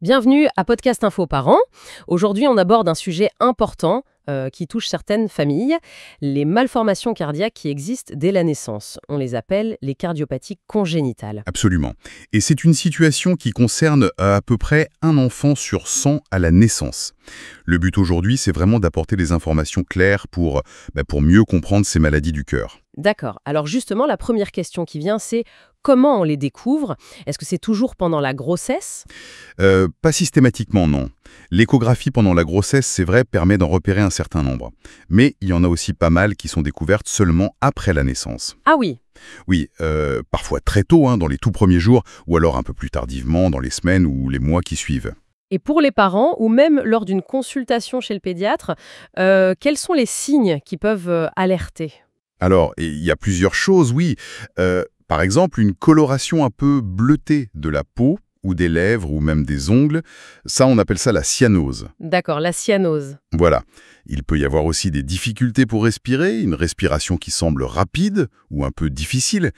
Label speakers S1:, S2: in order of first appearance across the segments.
S1: Bienvenue à Podcast Info Parents. Aujourd'hui, on aborde un sujet important qui touche certaines familles, les malformations cardiaques qui existent dès la naissance. On les appelle les cardiopathies congénitales.
S2: Absolument. Et c'est une situation qui concerne à peu près un enfant sur 100 à la naissance. Le but aujourd'hui, c'est vraiment d'apporter des informations claires pour mieux comprendre ces maladies du cœur.
S1: D'accord. Alors justement, la première question qui vient, c'est comment on les découvre? Est-ce que c'est toujours pendant la grossesse?
S2: Pas systématiquement, non. L'échographie pendant la grossesse, c'est vrai, permet d'en repérer un certain nombre. Mais il y en a aussi pas mal qui sont découvertes seulement après la naissance.
S1: Ah oui.
S2: Oui, parfois très tôt, dans les tout premiers jours, ou alors un peu plus tardivement, dans les semaines ou les mois qui suivent.
S1: Et pour les parents, ou même lors d'une consultation chez le pédiatre, quels sont les signes qui peuvent alerter?
S2: Alors, il y a plusieurs choses, oui. Par exemple, une coloration un peu bleutée de la peau, ou des lèvres, ou même des ongles, ça, on appelle ça la cyanose.
S1: D'accord, la cyanose.
S2: Voilà. Il peut y avoir aussi des difficultés pour respirer, une respiration qui semble rapide ou un peu difficile.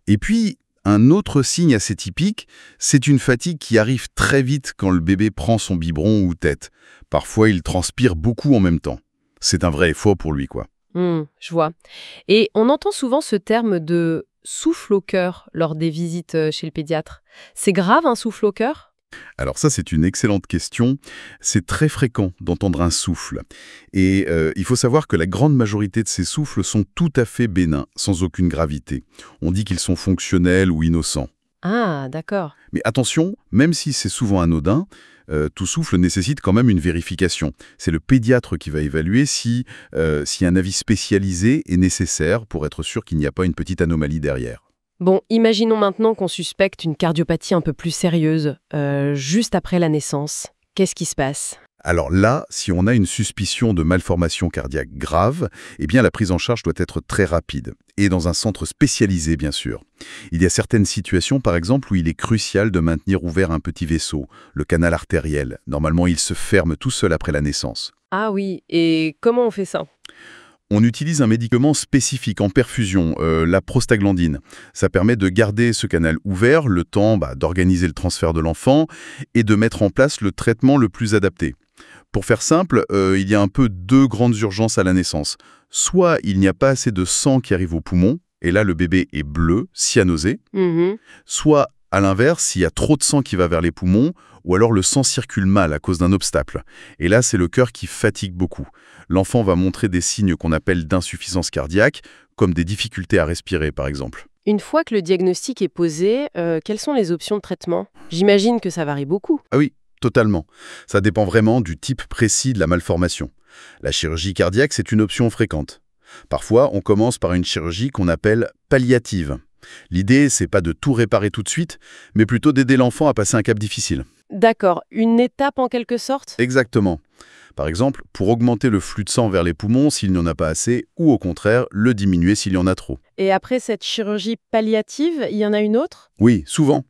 S2: Et puis, un autre signe assez typique, c'est une fatigue qui arrive très vite quand le bébé prend son biberon ou tète. Parfois, il transpire beaucoup en même temps. C'est un vrai effort pour lui, quoi.
S1: Je vois. Et on entend souvent ce terme de souffle au cœur lors des visites chez le pédiatre. C'est grave un souffle au cœur?
S2: Alors ça, c'est une excellente question. C'est très fréquent d'entendre un souffle. Et il faut savoir que la grande majorité de ces souffles sont tout à fait bénins, sans aucune gravité. On dit qu'ils sont fonctionnels ou innocents.
S1: Ah, d'accord.
S2: Mais attention, même si c'est souvent anodin, tout souffle nécessite quand même une vérification. C'est le pédiatre qui va évaluer si un avis spécialisé est nécessaire pour être sûr qu'il n'y a pas une petite anomalie derrière.
S1: Bon, imaginons maintenant qu'on suspecte une cardiopathie un peu plus sérieuse, juste après la naissance. Qu'est-ce qui se passe?
S2: Alors là, si on a une suspicion de malformation cardiaque grave, eh bien la prise en charge doit être très rapide, et dans un centre spécialisé bien sûr. Il y a certaines situations par exemple où il est crucial de maintenir ouvert un petit vaisseau, le canal artériel. Normalement, il se ferme tout seul après la naissance.
S1: Ah oui, et comment on fait ça?
S2: On utilise un médicament spécifique en perfusion, la prostaglandine. Ça permet de garder ce canal ouvert le temps d'organiser le transfert de l'enfant et de mettre en place le traitement le plus adapté. Pour faire simple, il y a un peu deux grandes urgences à la naissance. Soit il n'y a pas assez de sang qui arrive au poumon, et là le bébé est bleu, cyanosé. Soit, à l'inverse, il y a trop de sang qui va vers les poumons, ou alors le sang circule mal à cause d'un obstacle. Et là, c'est le cœur qui fatigue beaucoup. L'enfant va montrer des signes qu'on appelle d'insuffisance cardiaque, comme des difficultés à respirer par exemple.
S1: Une fois que le diagnostic est posé, quelles sont les options de traitement? J'imagine que ça varie beaucoup.
S2: Ah oui, totalement. Ça dépend vraiment du type précis de la malformation. La chirurgie cardiaque, c'est une option fréquente. Parfois, on commence par une chirurgie qu'on appelle palliative. L'idée, c'est pas de tout réparer tout de suite, mais plutôt d'aider l'enfant à passer un cap difficile.
S1: D'accord, une étape en quelque sorte?
S2: Exactement. Par exemple, pour augmenter le flux de sang vers les poumons s'il n'y en a pas assez, ou au contraire, le diminuer s'il y en a trop.
S1: Et après cette chirurgie palliative, il y en a une autre?
S2: Oui, souvent.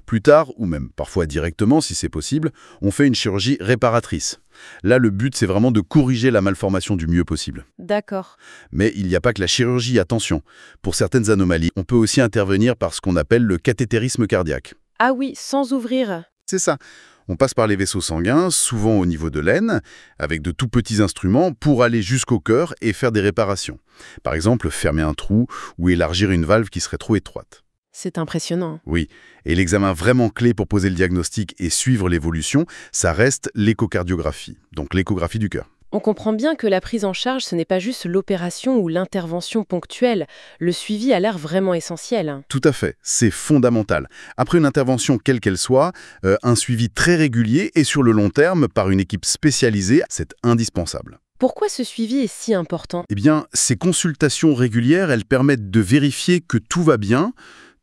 S2: Plus tard, ou même parfois directement si c'est possible, on fait une chirurgie réparatrice. Là, le but, c'est vraiment de corriger la malformation du mieux possible.
S1: D'accord.
S2: Mais il n'y a pas que la chirurgie, attention. Pour certaines anomalies, on peut aussi intervenir par ce qu'on appelle le cathétérisme cardiaque.
S1: Ah oui, sans ouvrir.
S2: C'est ça. On passe par les vaisseaux sanguins, souvent au niveau de l'aine, avec de tout petits instruments pour aller jusqu'au cœur et faire des réparations. Par exemple, fermer un trou ou élargir une valve qui serait trop étroite.
S1: C'est impressionnant.
S2: Oui, et l'examen vraiment clé pour poser le diagnostic et suivre l'évolution, ça reste l'échocardiographie, donc l'échographie du cœur.
S1: On comprend bien que la prise en charge, ce n'est pas juste l'opération ou l'intervention ponctuelle. Le suivi a l'air vraiment essentiel.
S2: Tout à fait, c'est fondamental. Après une intervention quelle qu'elle soit, un suivi très régulier et sur le long terme par une équipe spécialisée, c'est indispensable.
S1: Pourquoi ce suivi est si important?
S2: Eh bien, ces consultations régulières, elles permettent de vérifier que tout va bien,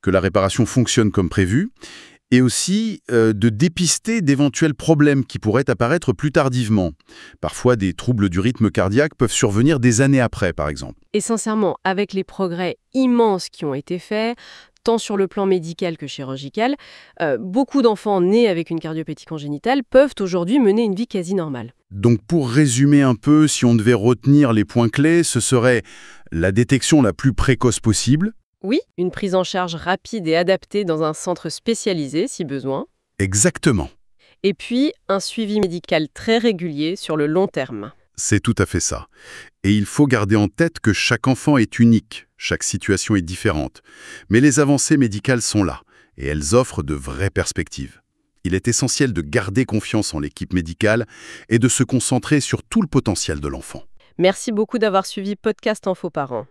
S2: que la réparation fonctionne comme prévu, et aussi de dépister d'éventuels problèmes qui pourraient apparaître plus tardivement. Parfois, des troubles du rythme cardiaque peuvent survenir des années après, par exemple.
S1: Et sincèrement, avec les progrès immenses qui ont été faits, tant sur le plan médical que chirurgical, beaucoup d'enfants nés avec une cardiopathie congénitale peuvent aujourd'hui mener une vie quasi normale.
S2: Donc pour résumer un peu, si on devait retenir les points clés, ce serait la détection la plus précoce possible.
S1: Oui, une prise en charge rapide et adaptée dans un centre spécialisé si besoin.
S2: Exactement.
S1: Et puis, un suivi médical très régulier sur le long terme.
S2: C'est tout à fait ça. Et il faut garder en tête que chaque enfant est unique, chaque situation est différente. Mais les avancées médicales sont là, et elles offrent de vraies perspectives. Il est essentiel de garder confiance en l'équipe médicale et de se concentrer sur tout le potentiel de l'enfant.
S1: Merci beaucoup d'avoir suivi Podcast Info Parents.